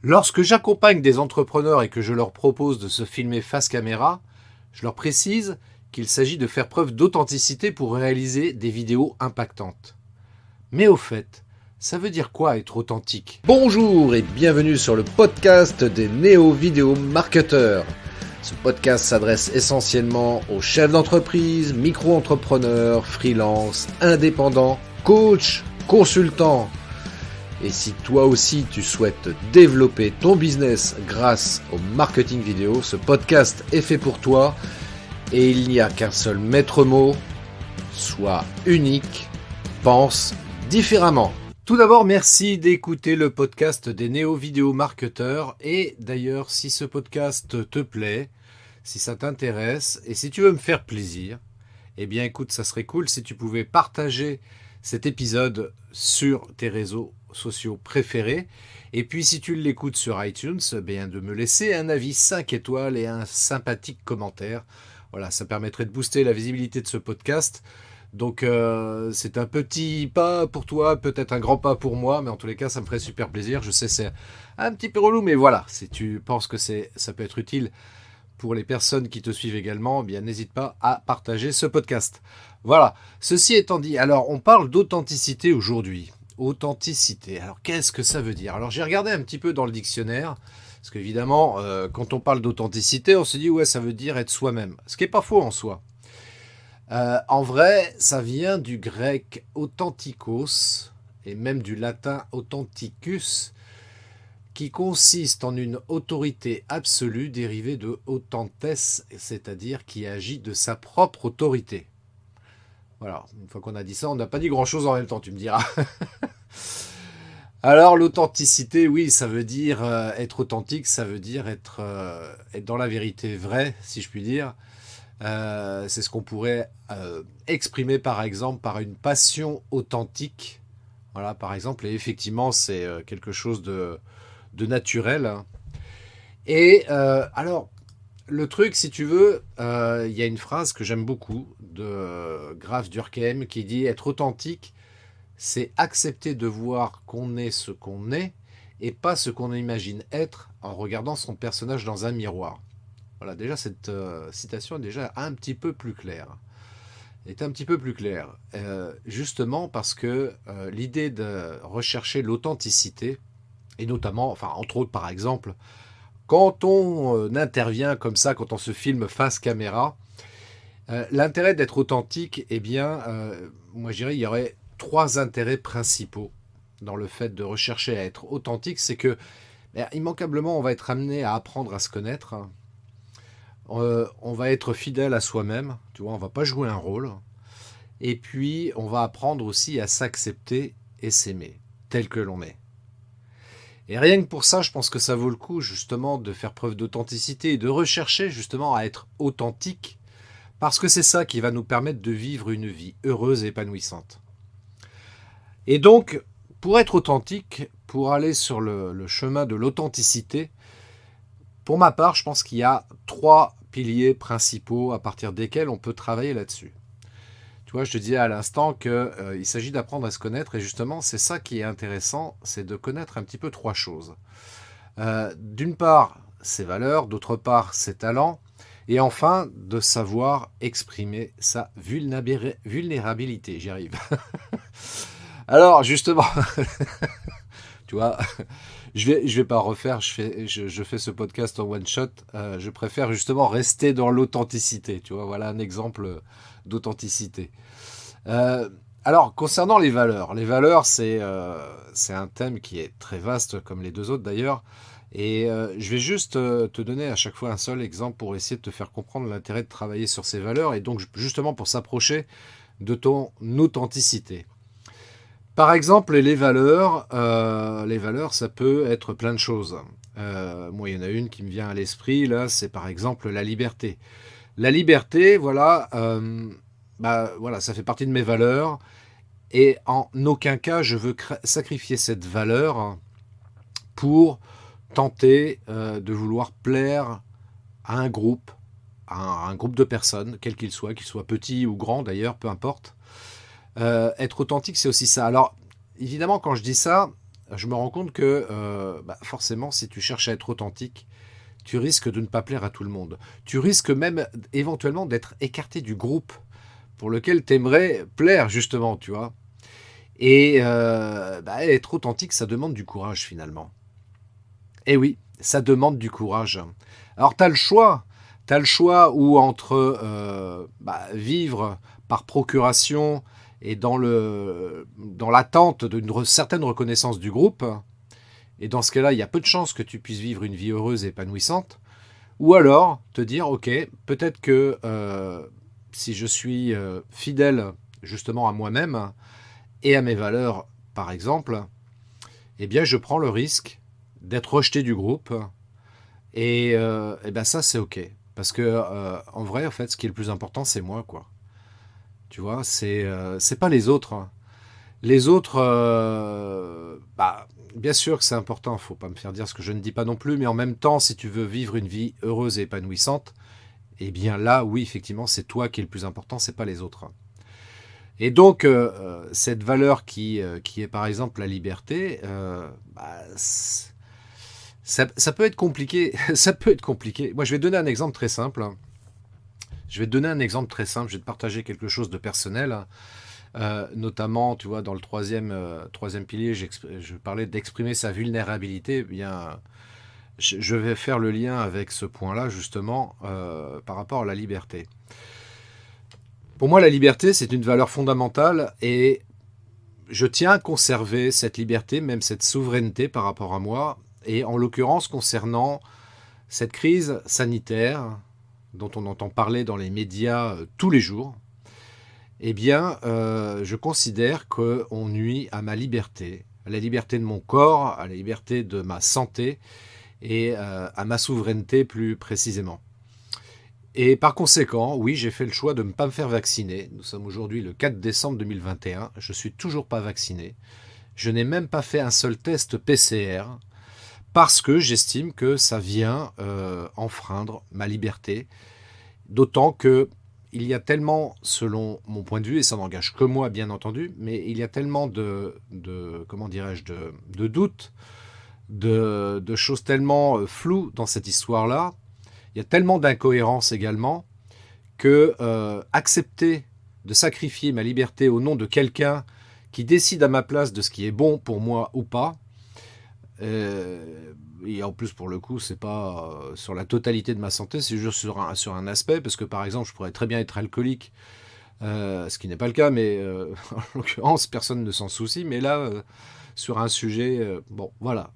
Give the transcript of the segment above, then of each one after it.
Lorsque j'accompagne des entrepreneurs et que je leur propose de se filmer face caméra, je leur précise qu'il s'agit de faire preuve d'authenticité pour réaliser des vidéos impactantes. Mais au fait, ça veut dire quoi être authentique? Bonjour et bienvenue sur le podcast des néo-vidéo marketeurs. Ce podcast s'adresse essentiellement aux chefs d'entreprise, micro-entrepreneurs, freelance, indépendants, coachs, consultants. Et si toi aussi tu souhaites développer ton business grâce au marketing vidéo, ce podcast est fait pour toi et il n'y a qu'un seul maître mot, sois unique, pense différemment. Tout d'abord, merci d'écouter le podcast des néo-vidéo marketeurs et d'ailleurs si ce podcast te plaît, si ça t'intéresse et si tu veux me faire plaisir, eh bien écoute, ça serait cool si tu pouvais partager cet épisode sur tes réseaux sociaux préférés. Et puis si tu l'écoutes sur iTunes, bien de me laisser un avis 5 étoiles et un sympathique commentaire. Voilà, ça permettrait de booster la visibilité de ce podcast. Donc c'est un petit pas pour toi, peut-être un grand pas pour moi, mais en tous les cas ça me ferait super plaisir. Je sais c'est un petit peu relou, mais voilà, si tu penses que ça peut être utile pour les personnes qui te suivent également, eh bien n'hésite pas à partager ce podcast. Voilà, ceci étant dit, alors on parle d'authenticité aujourd'hui. Authenticité, alors qu'est-ce que ça veut dire? Alors j'ai regardé un petit peu dans le dictionnaire, parce qu'évidemment, quand on parle d'authenticité, on se dit ouais, ça veut dire être soi-même, ce qui n'est pas faux en soi. En vrai, ça vient du grec authentikos, et même du latin authenticus, qui consiste en une autorité absolue dérivée de autentes, c'est-à-dire qui agit de sa propre autorité. Voilà, une fois qu'on a dit ça, on n'a pas dit grand-chose en même temps, tu me diras. Alors l'authenticité, oui, ça veut dire être authentique, ça veut dire être dans la vérité vraie, si je puis dire. C'est ce qu'on pourrait exprimer par exemple par une passion authentique. Voilà, par exemple, et effectivement, c'est quelque chose de naturel. Et alors, le truc, si tu veux, il y a une phrase que j'aime beaucoup de Graf Durkheim qui dit « Être authentique, c'est accepter de voir qu'on est ce qu'on est et pas ce qu'on imagine être en regardant son personnage dans un miroir. » Voilà, déjà cette citation est déjà un petit peu plus claire. Est un petit peu plus claire. Justement parce que l'idée de rechercher l'authenticité, et notamment, enfin entre autres par exemple, quand on intervient comme ça, quand on se filme face caméra, l'intérêt d'être authentique, eh bien, moi je dirais il y aurait 3 intérêts principaux dans le fait de rechercher à être authentique. C'est que, immanquablement, on va être amené à apprendre à se connaître. On va être fidèle à soi-même, tu vois, on va pas jouer un rôle. Et puis, on va apprendre aussi à s'accepter et s'aimer, tel que l'on est. Et rien que pour ça, je pense que ça vaut le coup justement de faire preuve d'authenticité et de rechercher justement à être authentique, parce que c'est ça qui va nous permettre de vivre une vie heureuse et épanouissante. Et donc, pour être authentique, pour aller sur le chemin de l'authenticité, pour ma part, je pense qu'il y a 3 piliers principaux à partir desquels on peut travailler là-dessus. Tu vois, je te disais à l'instant qu'il s'agit d'apprendre à se connaître et justement, c'est ça qui est intéressant, c'est de connaître un petit peu 3 choses. D'une part, ses valeurs, d'autre part, ses talents, et enfin, de savoir exprimer sa vulnérabilité. J'y arrive. Alors, justement, tu vois, je vais pas refaire, je fais ce podcast en one shot, je préfère justement rester dans l'authenticité, tu vois, voilà un exemple d'authenticité. Alors, concernant les valeurs, c'est un thème qui est très vaste, comme les 2 autres d'ailleurs, et je vais juste te donner à chaque fois un seul exemple pour essayer de te faire comprendre l'intérêt de travailler sur ces valeurs, et donc justement pour s'approcher de ton authenticité. Par exemple, les valeurs, ça peut être plein de choses. Moi, il y en a une qui me vient à l'esprit, là, c'est par exemple la liberté. La liberté, voilà, voilà, ça fait partie de mes valeurs, et en aucun cas je veux sacrifier cette valeur pour tenter de vouloir plaire à un groupe, à un groupe de personnes, quel qu'il soit petit ou grand d'ailleurs, peu importe. Être authentique, c'est aussi ça. Alors, évidemment, quand je dis ça, je me rends compte que forcément, si tu cherches à être authentique, tu risques de ne pas plaire à tout le monde. Tu risques même éventuellement d'être écarté du groupe pour lequel tu aimerais plaire, justement, tu vois. Et être authentique, ça demande du courage finalement. Eh oui, ça demande du courage. Alors tu as le choix. Tu as le choix ou entre vivre par procuration et dans l'attente d'une certaine reconnaissance du groupe. Et dans ce cas-là, il y a peu de chances que tu puisses vivre une vie heureuse et épanouissante. Ou alors te dire, ok, peut-être que si je suis fidèle justement à moi-même et à mes valeurs, par exemple, eh bien je prends le risque d'être rejeté du groupe. Et ben ça, c'est ok. Parce que en vrai, en fait, ce qui est le plus important, c'est moi, quoi. Tu vois, c'est pas les autres, hein. Les autres, bien sûr que c'est important, faut pas me faire dire ce que je ne dis pas non plus, mais en même temps, si tu veux vivre une vie heureuse et épanouissante, eh bien là, oui, effectivement, c'est toi qui est le plus important, c'est pas les autres, hein. Et donc, cette valeur qui est par exemple la liberté, ça peut être compliqué. Ça peut être compliqué. Moi, je vais te donner un exemple très simple, hein. Je vais te donner un exemple très simple. Je vais te partager quelque chose de personnel, hein. Notamment, tu vois, dans le troisième pilier, je parlais d'exprimer sa vulnérabilité. Eh bien, je vais faire le lien avec ce point-là, justement, par rapport à la liberté. Pour moi, la liberté, c'est une valeur fondamentale et je tiens à conserver cette liberté, même cette souveraineté par rapport à moi. Et en l'occurrence, concernant cette crise sanitaire dont on entend parler dans les médias tous les jours, eh bien, je considère qu'on nuit à ma liberté, à la liberté de mon corps, à la liberté de ma santé et à ma souveraineté plus précisément. Et par conséquent, oui, j'ai fait le choix de ne pas me faire vacciner. Nous sommes aujourd'hui le 4 décembre 2021. Je ne suis toujours pas vacciné. Je n'ai même pas fait un seul test PCR parce que j'estime que ça vient enfreindre ma liberté. D'autant que il y a tellement, selon mon point de vue, et ça n'engage que moi bien entendu, mais il y a tellement comment dirais-je, de doutes, de choses tellement floues dans cette histoire-là. Il y a tellement d'incohérences également que accepter de sacrifier ma liberté au nom de quelqu'un qui décide à ma place de ce qui est bon pour moi ou pas, et en plus pour le coup c'est pas sur la totalité de ma santé, c'est juste sur un aspect, parce que par exemple je pourrais très bien être alcoolique, ce qui n'est pas le cas, mais en l'occurrence personne ne s'en soucie, mais là sur un sujet, bon voilà.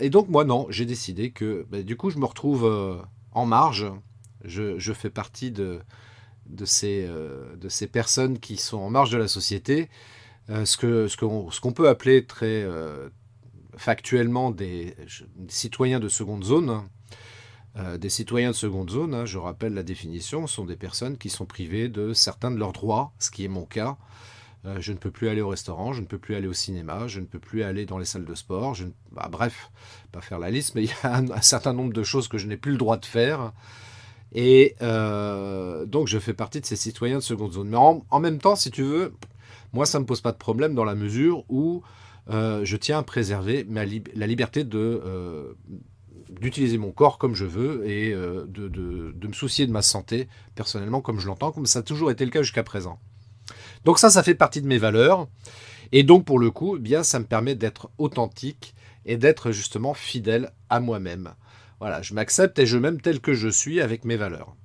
Et donc moi non, j'ai décidé que du coup je me retrouve en marge. Je fais partie de ces personnes qui sont en marge de la société, ce qu'on peut appeler très factuellement des citoyens de seconde zone. Des citoyens de seconde zone, hein, je rappelle la définition, sont des personnes qui sont privées de certains de leurs droits, ce qui est mon cas. Je ne peux plus aller au restaurant, je ne peux plus aller au cinéma, je ne peux plus aller dans les salles de sport. Bref, pas faire la liste, mais il y a un certain nombre de choses que je n'ai plus le droit de faire. Et donc je fais partie de ces citoyens de seconde zone. Mais en même temps, si tu veux, moi ça ne me pose pas de problème dans la mesure où je tiens à préserver la liberté d'utiliser mon corps comme je veux et de me soucier de ma santé personnellement comme je l'entends, comme ça a toujours été le cas jusqu'à présent. Donc ça fait partie de mes valeurs. Et donc pour le coup, eh bien, ça me permet d'être authentique et d'être justement fidèle à moi-même. Voilà, je m'accepte et je m'aime tel que je suis avec mes valeurs.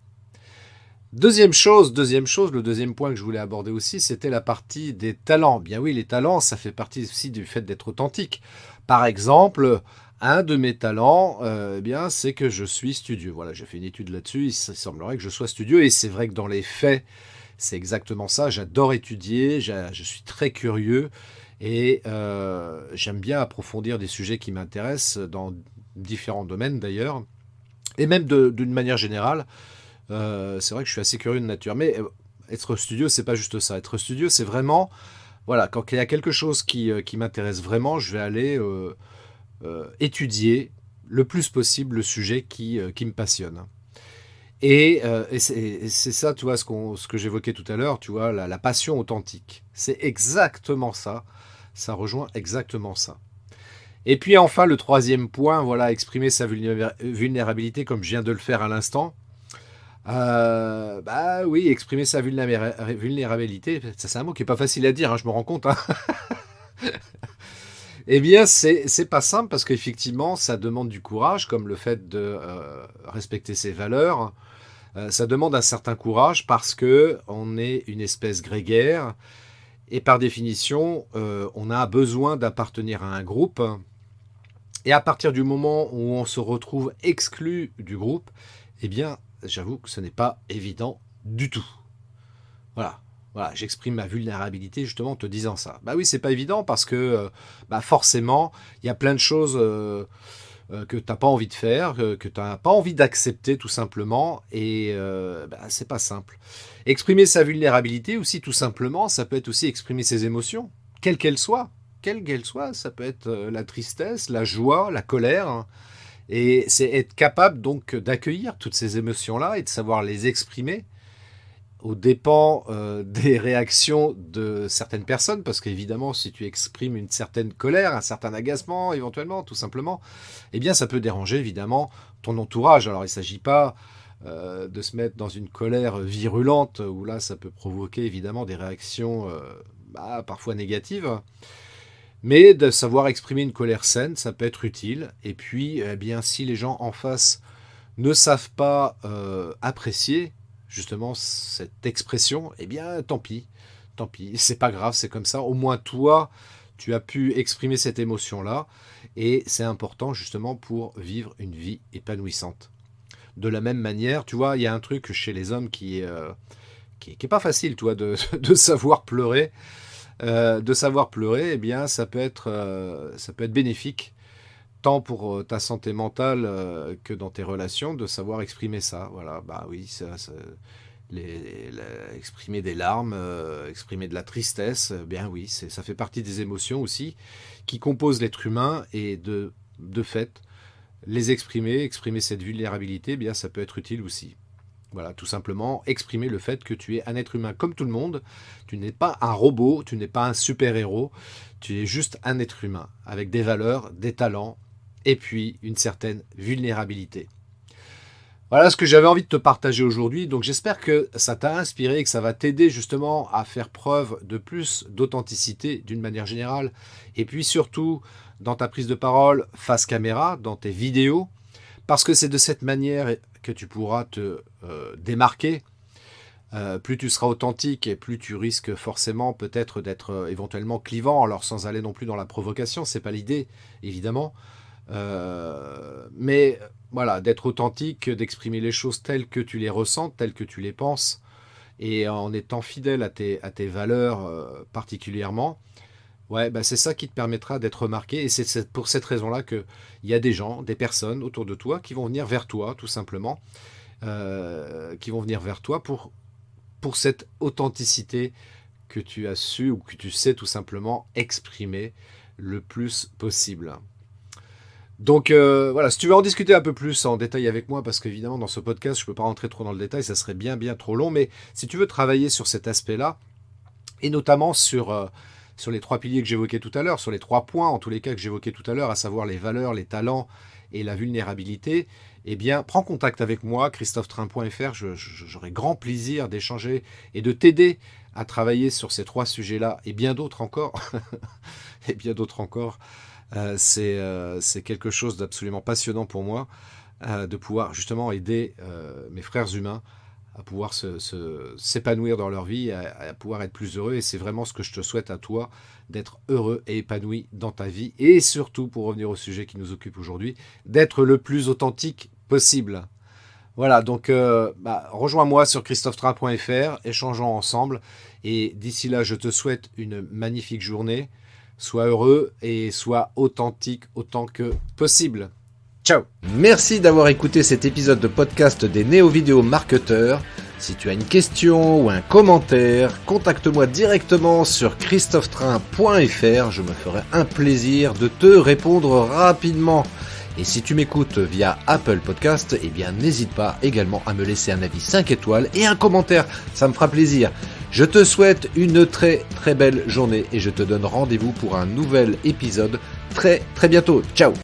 Deuxième chose, le deuxième point que je voulais aborder aussi, c'était la partie des talents. Bien oui, les talents, ça fait partie aussi du fait d'être authentique. Par exemple, un de mes talents, eh bien, c'est que je suis studieux. Voilà, j'ai fait une étude là-dessus, il semblerait que je sois studieux, et c'est vrai que dans les faits, c'est exactement ça. J'adore étudier, je suis très curieux, et j'aime bien approfondir des sujets qui m'intéressent dans différents domaines d'ailleurs, et même d'une manière générale. C'est vrai que je suis assez curieux de nature. Mais être studieux, c'est pas juste ça. Être studieux, c'est vraiment, voilà, quand il y a quelque chose qui m'intéresse vraiment, je vais aller étudier le plus possible le sujet qui me passionne. Et c'est ça, tu vois, ce que j'évoquais tout à l'heure, tu vois, la passion authentique. C'est exactement ça. Ça rejoint exactement ça. Et puis enfin, le troisième point, voilà, exprimer sa vulnérabilité comme je viens de le faire à l'instant. Bah oui, exprimer sa vulnérabilité, ça c'est un mot qui est pas facile à dire, hein, je me rends compte. Hein. Eh bien, c'est pas simple parce qu'effectivement, ça demande du courage, comme le fait de respecter ses valeurs. Ça demande un certain courage parce que on est une espèce grégaire et par définition, on a besoin d'appartenir à un groupe. Et à partir du moment où on se retrouve exclu du groupe, eh bien, j'avoue que ce n'est pas évident du tout. Voilà. Voilà, j'exprime ma vulnérabilité justement en te disant ça. Bah oui, c'est pas évident parce que bah forcément, il y a plein de choses que tu n'as pas envie de faire, que tu n'as pas envie d'accepter tout simplement, et bah, c'est pas simple. Exprimer sa vulnérabilité aussi, tout simplement, ça peut être aussi exprimer ses émotions, quelles qu'elles soient. Quelle qu'elle soit, ça peut être la tristesse, la joie, la colère, hein. Et c'est être capable donc d'accueillir toutes ces émotions-là et de savoir les exprimer aux dépens des réactions de certaines personnes, parce qu'évidemment, si tu exprimes une certaine colère, un certain agacement, éventuellement, tout simplement, eh bien, ça peut déranger évidemment ton entourage. Alors, il ne s'agit pas de se mettre dans une colère virulente, où là, ça peut provoquer évidemment des réactions parfois négatives. Mais de savoir exprimer une colère saine, ça peut être utile. Et puis, eh bien, si les gens en face ne savent pas apprécier justement cette expression, eh bien, tant pis. Tant pis, c'est pas grave, c'est comme ça. Au moins, toi, tu as pu exprimer cette émotion-là. Et c'est important justement pour vivre une vie épanouissante. De la même manière, tu vois, il y a un truc chez les hommes qui est pas facile, toi, de savoir pleurer. De savoir pleurer, eh bien, ça peut être bénéfique, tant pour ta santé mentale que dans tes relations, de savoir exprimer ça. Voilà, bah oui, exprimer des larmes, exprimer de la tristesse, bien oui, ça fait partie des émotions aussi qui composent l'être humain, et de fait, les exprimer cette vulnérabilité, eh bien, ça peut être utile aussi. Voilà, tout simplement, exprimer le fait que tu es un être humain comme tout le monde. Tu n'es pas un robot, tu n'es pas un super-héros. Tu es juste un être humain avec des valeurs, des talents et puis une certaine vulnérabilité. Voilà ce que j'avais envie de te partager aujourd'hui. Donc j'espère que ça t'a inspiré et que ça va t'aider justement à faire preuve de plus d'authenticité d'une manière générale. Et puis surtout dans ta prise de parole face caméra, dans tes vidéos. Parce que c'est de cette manière que tu pourras te démarquer. Plus tu seras authentique et plus tu risques forcément peut-être d'être éventuellement clivant, alors sans aller non plus dans la provocation, c'est pas l'idée, évidemment. Mais voilà, d'être authentique, d'exprimer les choses telles que tu les ressens, telles que tu les penses, et en étant fidèle à tes valeurs particulièrement. Ouais, bah c'est ça qui te permettra d'être remarqué, et c'est pour cette raison-là qu'il y a des gens, des personnes autour de toi qui vont venir vers toi, tout simplement, qui vont venir vers toi pour cette authenticité que tu as su ou que tu sais tout simplement exprimer le plus possible. Donc voilà, si tu veux en discuter un peu plus en détail avec moi, parce qu'évidemment dans ce podcast je ne peux pas rentrer trop dans le détail, ça serait bien trop long, mais si tu veux travailler sur cet aspect-là, et notamment sur les 3 piliers que j'évoquais tout à l'heure, sur les 3 points en tous les cas que j'évoquais tout à l'heure, à savoir les valeurs, les talents et la vulnérabilité, eh bien prends contact avec moi, christophetrain.fr, j'aurai grand plaisir d'échanger et de t'aider à travailler sur ces 3 sujets-là, et bien d'autres encore, et bien d'autres encore. C'est quelque chose d'absolument passionnant pour moi, de pouvoir justement aider mes frères humains à pouvoir s'épanouir dans leur vie, à pouvoir être plus heureux. Et c'est vraiment ce que je te souhaite à toi, d'être heureux et épanoui dans ta vie. Et surtout, pour revenir au sujet qui nous occupe aujourd'hui, d'être le plus authentique possible. Voilà, donc rejoins-moi sur christophetrain.fr, échangeons ensemble. Et d'ici là, je te souhaite une magnifique journée. Sois heureux et sois authentique autant que possible. Ciao. Merci d'avoir écouté cet épisode de podcast des Néo-Vidéo Marketeurs. Si tu as une question ou un commentaire, contacte-moi directement sur christophetrain.fr. Je me ferai un plaisir de te répondre rapidement. Et si tu m'écoutes via Apple Podcast, eh bien n'hésite pas également à me laisser un avis 5 étoiles et un commentaire. Ça me fera plaisir. Je te souhaite une très très belle journée et je te donne rendez-vous pour un nouvel épisode très très bientôt. Ciao!